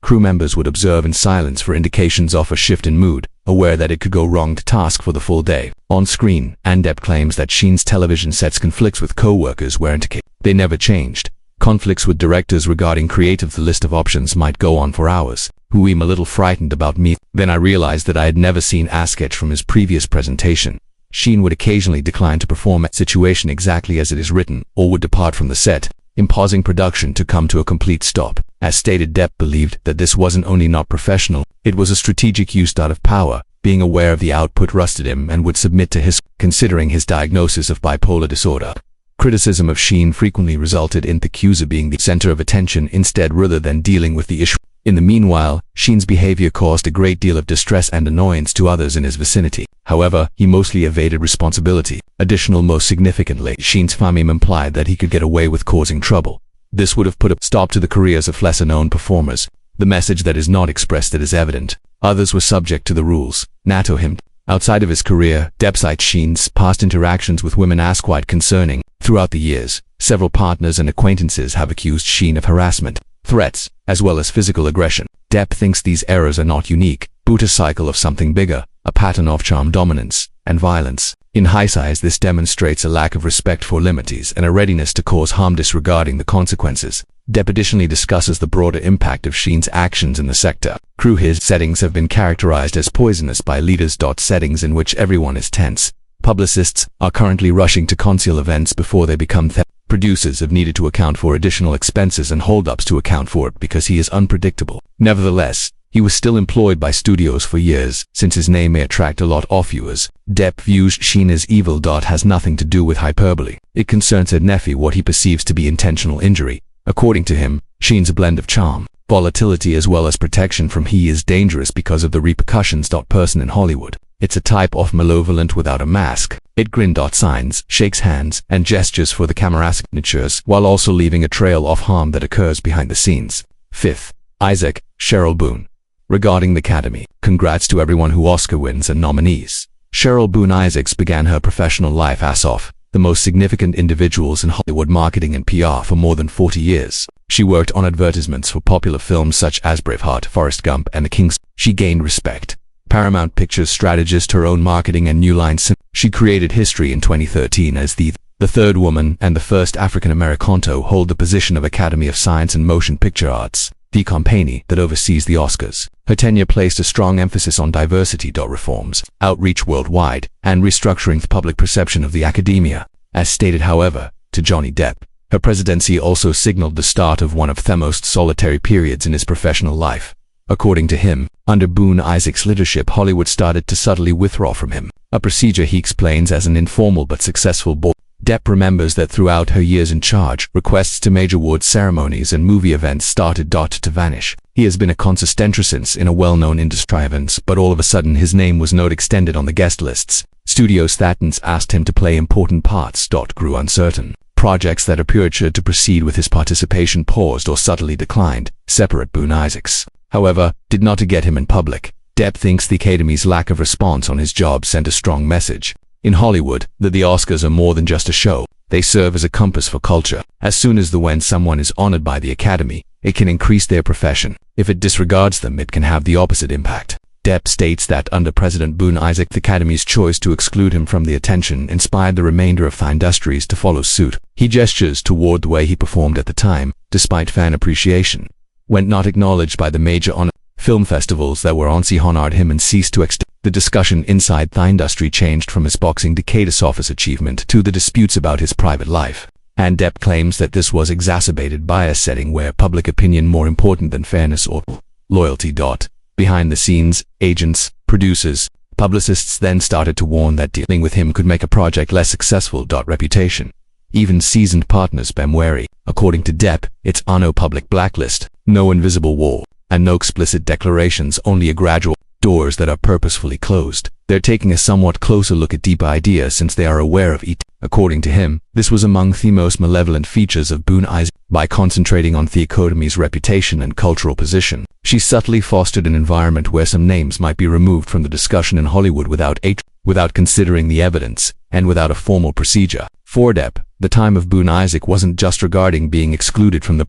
Crew members would observe in silence for indications of a shift in mood, aware that it could go wrong to task for the full day. On screen, Depp claims that Sheen's television sets conflicts with co-workers were indicated. They never changed. Conflicts with directors regarding creative. The list of options might go on for hours. I'm a little frightened about me. Then I realized that I had never seen a sketch from his previous presentation. Sheen would occasionally decline to perform a situation exactly as it is written, or would depart from the set, imposing production to come to a complete stop. As stated, Depp believed that this wasn't only not professional, it was a strategic use of power. Being aware of the output rusted him and would submit to his, considering his diagnosis of bipolar disorder. Criticism of Sheen frequently resulted in the accuser being the center of attention instead rather than dealing with the issue. In the meanwhile, Sheen's behavior caused a great deal of distress and annoyance to others in his vicinity. However, he mostly evaded responsibility. Most significantly, Sheen's fame implied that he could get away with causing trouble. This would have put a stop to the careers of lesser-known performers. The message that is not expressed that is evident. Others were subject to the rules. NATO him. Outside of his career, Depp cites Sheen's past interactions with women as quite concerning. Throughout the years, several partners and acquaintances have accused Sheen of harassment, threats, as well as physical aggression. Depp thinks these errors are not unique, but a cycle of something bigger, a pattern of charm dominance and violence. In hindsight, this demonstrates a lack of respect for limits and a readiness to cause harm disregarding the consequences. Depp additionally discusses the broader impact of Sheen's actions in the sector. His settings have been characterized as poisonous by leaders. Settings in which everyone is tense. Publicists are currently rushing to conceal events before they become Producers have needed to account for additional expenses and holdups to account for it because he is unpredictable. Nevertheless, he was still employed by studios for years, since his name may attract a lot of viewers. Depp views Sheen as evil. Has nothing to do with hyperbole. It concerns Nednefy what he perceives to be intentional injury. According to him, Sheen's a blend of charm, volatility as well as protection from he is dangerous because of the repercussions. Person in Hollywood. It's a type of malevolent without a mask. It grinned. Signs, shakes hands, and gestures for the camera signatures while also leaving a trail of harm that occurs behind the scenes. 5th. Isaac, Cheryl Boone. Regarding the Academy, congrats to everyone who Oscar wins and nominees. Cheryl Boone Isaacs began her professional life as the most significant individuals in Hollywood marketing and PR for more than 40 years. She worked on advertisements for popular films such as Braveheart, Forrest Gump, and The King's. She gained respect. Paramount Pictures strategist her own marketing and New Line. She created history in 2013 as the third woman and the first African-American to hold the position of Academy of Science and Motion Picture Arts, the company that oversees the Oscars. Her tenure placed a strong emphasis on diversity. Reforms, outreach worldwide, and restructuring the public perception of the academia. As stated, however, to Johnny Depp, her presidency also signaled the start of one of the most solitary periods in his professional life. According to him, under Boone Isaac's leadership, Hollywood started to subtly withdraw from him, a procedure he explains as an informal but successful board. Depp remembers that throughout her years in charge, requests to major award ceremonies and movie events started to vanish. He has been a consistentricent in a well-known industry events, but all of a sudden his name was not extended on the guest lists. Studio statins asked him to play important parts. Grew uncertain. Projects that appeared to proceed with his participation paused or subtly declined. Separate Boone Isaacs, however, did not get him in public. Depp thinks the Academy's lack of response on his job sent a strong message. In Hollywood, that the Oscars are more than just a show. They serve as a compass for culture. As soon as when someone is honored by the Academy, it can increase their profession. If it disregards them, it can have the opposite impact. Depp states that under President Boone Isaac, the Academy's choice to exclude him from the attention inspired the remainder of the industries to follow suit. He gestures toward the way he performed at the time, despite fan appreciation. When not acknowledged by the major film festivals that were honored him and ceased to extend. The discussion inside the industry changed from his boxing decades office achievement to the disputes about his private life. And Depp claims that this was exacerbated by a setting where public opinion more important than fairness or loyalty. Behind the scenes, agents, producers, publicists then started to warn that dealing with him could make a project less successful. Reputation. Even seasoned partners became wary. According to Depp, it's no public blacklist, no invisible wall, and no explicit declarations, only a gradual doors that are purposefully closed. They're taking a somewhat closer look at deep ideas since they are aware of it. According to him, this was among the most malevolent features of Boone Isaac. By concentrating on the Academy's reputation and cultural position, she subtly fostered an environment where some names might be removed from the discussion in Hollywood without considering the evidence, and without a formal procedure. For Depp, the time of Boone Isaac wasn't just regarding being excluded from the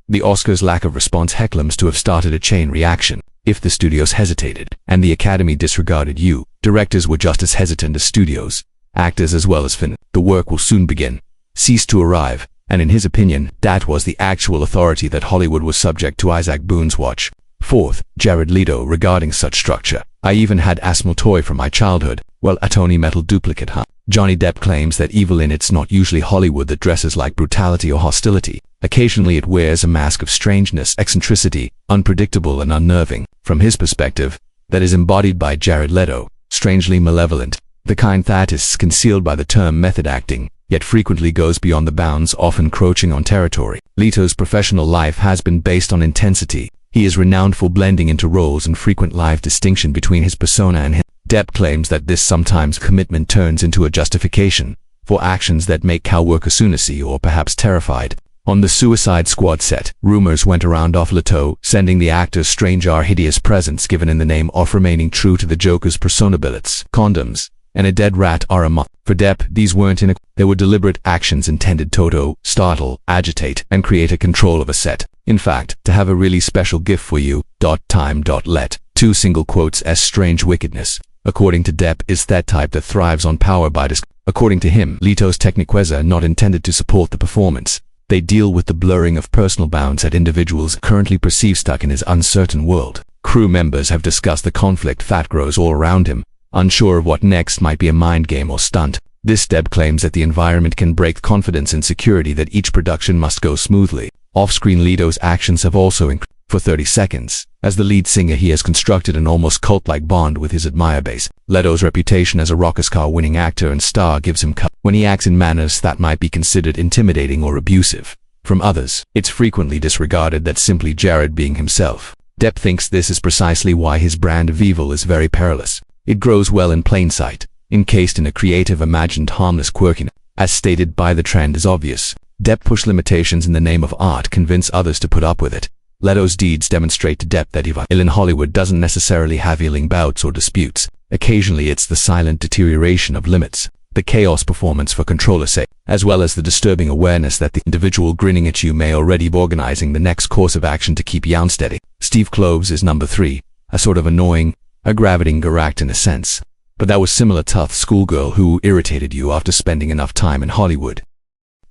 The Oscars' lack of response claims to have started a chain reaction. If the studios hesitated, and the Academy disregarded you, directors were just as hesitant as studios, actors as well as fans. The work will soon begin, cease to arrive, and in his opinion, that was the actual authority that Hollywood was subject to Isaac Boone's watch. Fourth, Jared Leto regarding such structure. I even had a small toy from my childhood. Well, a Tony Metal duplicate, huh? Johnny Depp claims that evil in it's not usually Hollywood that dresses like brutality or hostility. Occasionally it wears a mask of strangeness, eccentricity, unpredictable and unnerving. From his perspective, that is embodied by Jared Leto, strangely malevolent, the kind that is concealed by the term method acting, yet frequently goes beyond the bounds, often encroaching on territory. Leto's professional life has been based on intensity. He is renowned for blending into roles and frequent live distinction between his persona and him. Depp claims that this sometimes commitment turns into a justification for actions that make coworkers uneasy or perhaps terrified. On the Suicide Squad set, rumors went around of Leto sending the actor's strange or hideous presents given in the name of remaining true to the Joker's persona, billets, condoms, and a dead rat are a month. For Depp, these weren't they were deliberate actions intended to startle, agitate, and create a control of a set. In fact, to have a really special gift for you, let, two single quotes as strange wickedness. According to Depp, is that type that thrives on power by According to him, Leto's techniques are not intended to support the performance. They deal with the blurring of personal bounds that individuals currently perceive stuck in his uncertain world. Crew members have discussed the conflict that grows all around him, unsure of what next might be a mind game or stunt. This Depp claims that the environment can break confidence and security that each production must go smoothly. Off-screen, Leto's actions have also increased. For 30 seconds, as the lead singer, he has constructed an almost cult-like bond with his admirer base. Leto's reputation as a Oscar-winning actor and star gives him cover when he acts in manners that might be considered intimidating or abusive. From others, it's frequently disregarded that simply Jared being himself. Depp thinks this is precisely why his brand of evil is very perilous. It grows well in plain sight, encased in a creative, imagined, harmless quirkiness. As stated by the trend is obvious. Depp pushed limitations in the name of art, convince others to put up with it. Leto's deeds demonstrate to Depp that evil in Hollywood doesn't necessarily have healing bouts or disputes. Occasionally it's the silent deterioration of limits, the chaos performance for controller's sake, as well as the disturbing awareness that the individual grinning at you may already be organizing the next course of action to keep you unsteady. Steve Kloves is number 3, a sort of annoying, aggravating garact in a sense, but that was similar tough schoolgirl who irritated you after spending enough time in Hollywood.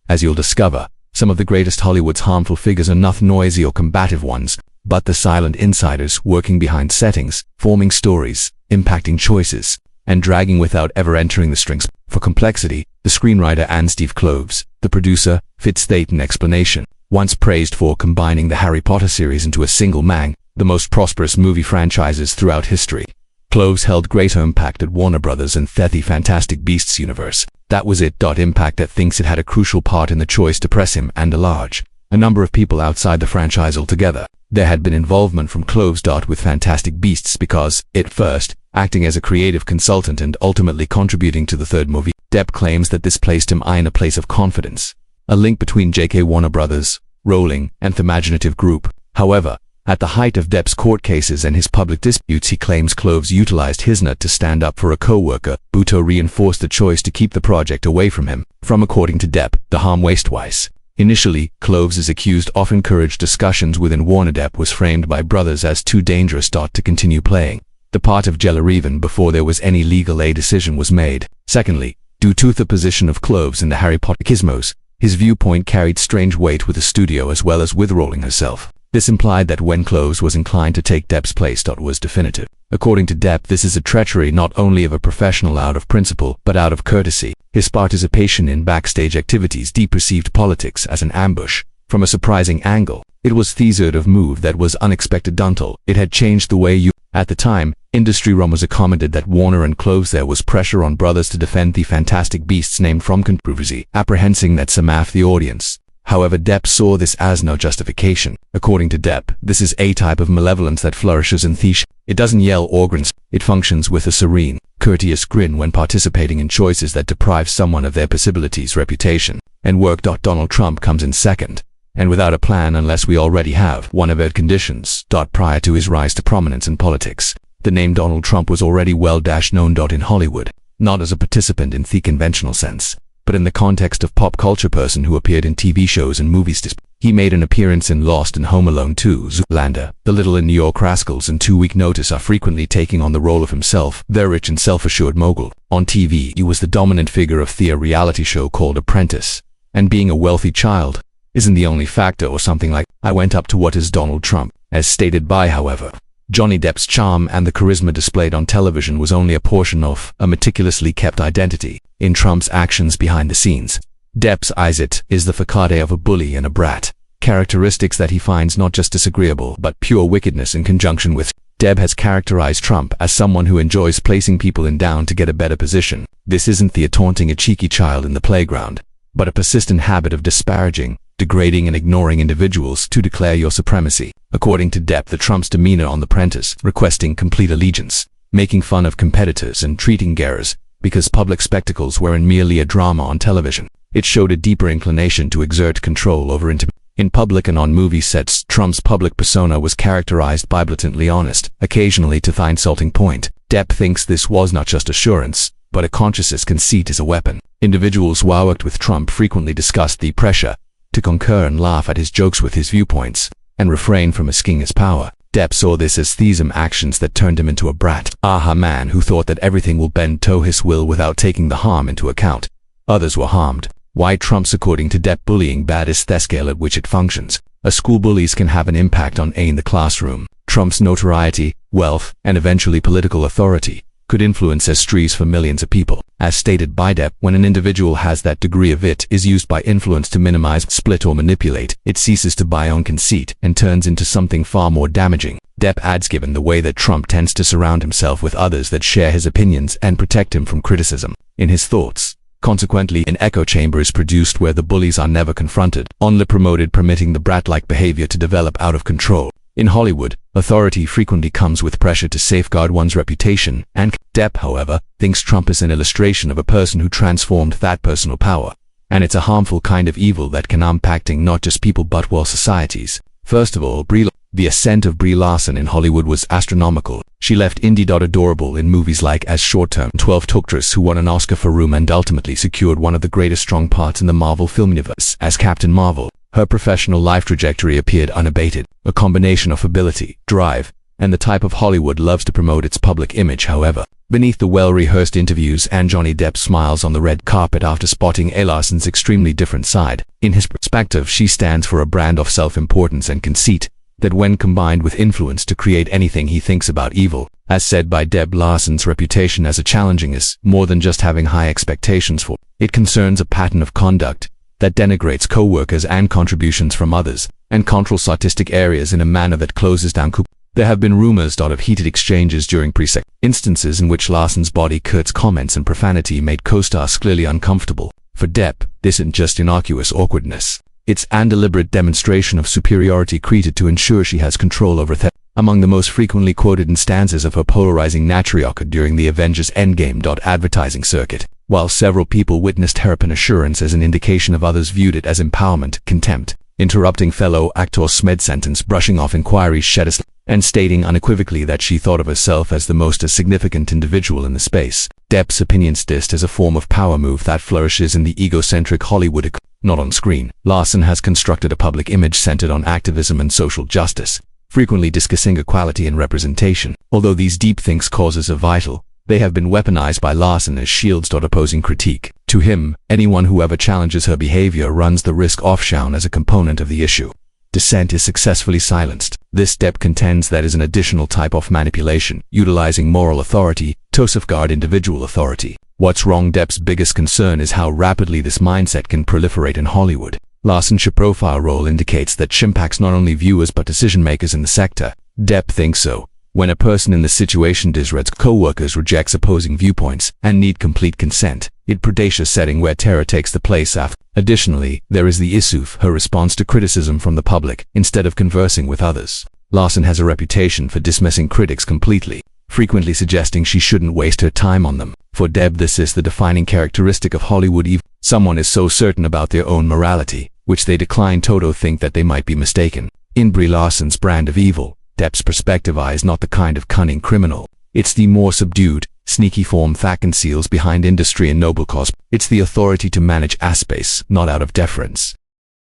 As you'll discover, some of the greatest Hollywood's harmful figures are not noisy or combative ones, but the silent insiders working behind settings, forming stories, impacting choices, and dragging without ever entering the strings. For complexity, the screenwriter and Steve Kloves, the producer, fit state and explanation. Once praised for combining the Harry Potter series into a single the most prosperous movie franchises throughout history, Kloves held greater impact at Warner Brothers and the Fantastic Beasts universe. That was it. Impact that thinks it had a crucial part in the choice to press him and a number of people outside the franchise altogether. There had been involvement from Kloves with Fantastic Beasts because, at first, acting as a creative consultant and ultimately contributing to the third movie. Depp claims that this placed him in a place of confidence, a link between J.K. Warner Brothers, Rowling, and the imaginative group. However, at the height of Depp's court cases and his public disputes, he claims Kloves utilized his nut to stand up for a co-worker. Buto reinforced the choice to keep the project away from him. According to Depp, the harm wastewise. Initially, Kloves is accused of encouraged discussions within Warner. Depp was framed by brothers as too dangerous to continue playing the part of jailer even before there was any legal aid decision was made. Secondly, due to the position of Kloves in the Harry Potter cosmos, his viewpoint carried strange weight with the studio as well as with Rowling herself. This implied that when Kloves was inclined to take Depp's place, was definitive. According to Depp, this is a treachery not only of a professional out of principle, but out of courtesy. His participation in backstage activities perceived politics as an ambush. From a surprising angle, it was the sort of move that was unexpected until it had changed the way you. At the time, industry rumors commented that Warner and Kloves there was pressure on brothers to defend the Fantastic Beasts name from controversy, apprehending that some of the audience. However, Depp saw this as no justification. According to Depp, this is a type of malevolence that flourishes in the It doesn't yell or grins. It functions with a serene, courteous grin when participating in choices that deprive someone of their possibilities, reputation, and work. Donald Trump comes in second, and without a plan unless we already have one of its conditions. Prior to his rise to prominence in politics, the name Donald Trump was already well known in Hollywood, not as a participant in the conventional sense, but in the context of pop culture person who appeared in TV shows and movies. He He made an appearance in Lost and Home Alone 2. Zoolander, The Little and New York Rascals and 2 Week Notice are frequently taking on the role of himself, their rich and self-assured mogul. On TV, he was the dominant figure of the reality show called Apprentice. And being a wealthy child isn't the only factor, or something like, I went up to what is Donald Trump. As stated by, however, Johnny Depp's charm and the charisma displayed on television was only a portion of a meticulously kept identity. In Trump's actions behind the scenes, Depp's eyes it is the facade of a bully and a brat, characteristics that he finds not just disagreeable but pure wickedness. In conjunction with, Depp has characterized Trump as someone who enjoys placing people in down to get a better position. This isn't the taunting a cheeky child in the playground, but a persistent habit of disparaging, degrading and ignoring individuals to declare your supremacy. According to Depp, the Trump's demeanor on The Apprentice, requesting complete allegiance, making fun of competitors and treating garrers because public spectacles weren't merely a drama on television. It showed a deeper inclination to exert control over in public and on movie sets. Trump's public persona was characterized by blatantly honest, occasionally to the insulting point. Depp thinks this was not just assurance, but a conscious conceit as a weapon. Individuals who worked with Trump frequently discussed the pressure to concur and laugh at his jokes with his viewpoints, and refrain from asking his power. Depp saw this as theism actions that turned him into a brat. A man who thought that everything will bend to his will without taking the harm into account. Others were harmed. Why Trump's according to Depp bullying bad is the scale at which it functions. A school bullies can have an impact on in the classroom. Trump's notoriety, wealth, and eventually political authority could influence streets for millions of people. As stated by Depp, when an individual has that degree of it is used by influence to minimize, split or manipulate, it ceases to buy on conceit and turns into something far more damaging. Depp adds, given the way that Trump tends to surround himself with others that share his opinions and protect him from criticism in his thoughts. Consequently, an echo chamber is produced where the bullies are never confronted, only promoted, permitting the brat-like behavior to develop out of control. In Hollywood, authority frequently comes with pressure to safeguard one's reputation, and Depp, however, thinks Trump is an illustration of a person who transformed that personal power. And it's a harmful kind of evil that can impacting not just people but world societies. First of all, the ascent of Brie Larson in Hollywood was astronomical. She left indie adorable in movies like As Short-Term 12 actress who won an Oscar for Room and ultimately secured one of the greatest strong parts in the Marvel film universe as Captain Marvel. Her professional life trajectory appeared unabated, a combination of ability, drive, and the type of Hollywood loves to promote its public image. However, beneath the well-rehearsed interviews and Johnny Depp smiles on the red carpet after spotting Larson's extremely different side, in his perspective she stands for a brand of self-importance and conceit that when combined with influence to create anything he thinks about evil. As said by Depp, Larson's reputation as a challenging is more than just having high expectations for. It concerns a pattern of conduct that denigrates co-workers and contributions from others, and controls artistic areas in a manner that closes down There have been rumors of heated exchanges during pre-sex instances in which Larson's body Kurt's comments and profanity made co-stars clearly uncomfortable. For Depp, this isn't just innocuous awkwardness. It's an deliberate demonstration of superiority created to ensure she has control over things. Among the most frequently quoted instances of her polarizing nature occurred during the Avengers Endgame advertising circuit. While several people witnessed her assurance as an indication of others viewed it as empowerment, contempt, interrupting fellow actor Smed's sentence, brushing off inquiries shed and stating unequivocally that she thought of herself as the most significant individual in the space. Depp's opinions dissed as a form of power move that flourishes in the egocentric Hollywood, not on screen. Larson has constructed a public image centered on activism and social justice, frequently discussing equality and representation. Although these deep thinks causes are vital, they have been weaponized by Larson as shields opposing critique. To him, anyone who ever challenges her behavior runs the risk of shown as a component of the issue. Dissent is successfully silenced. This Depp contends that is an additional type of manipulation, utilizing moral authority to safeguard individual authority. What's wrong? Depp's biggest concern is how rapidly this mindset can proliferate in Hollywood. Larson's profile role indicates that she impacts not only viewers but decision makers in the sector. Depp thinks so. When a person in the situation disregards co-workers, rejects opposing viewpoints, and need complete consent, it predates setting where terror takes the place after. Additionally, there is the issue of her response to criticism from the public instead of conversing with others. Larson has a reputation for dismissing critics completely, frequently suggesting she shouldn't waste her time on them. For Depp, this is the defining characteristic of Hollywood evil. Someone is so certain about their own morality, which they decline to think that they might be mistaken. In Brie Larson's brand of evil, Depp's perspective is not the kind of cunning criminal. It's the more subdued, sneaky form that conceals behind industry and noble cause. It's the authority to manage space, not out of deference,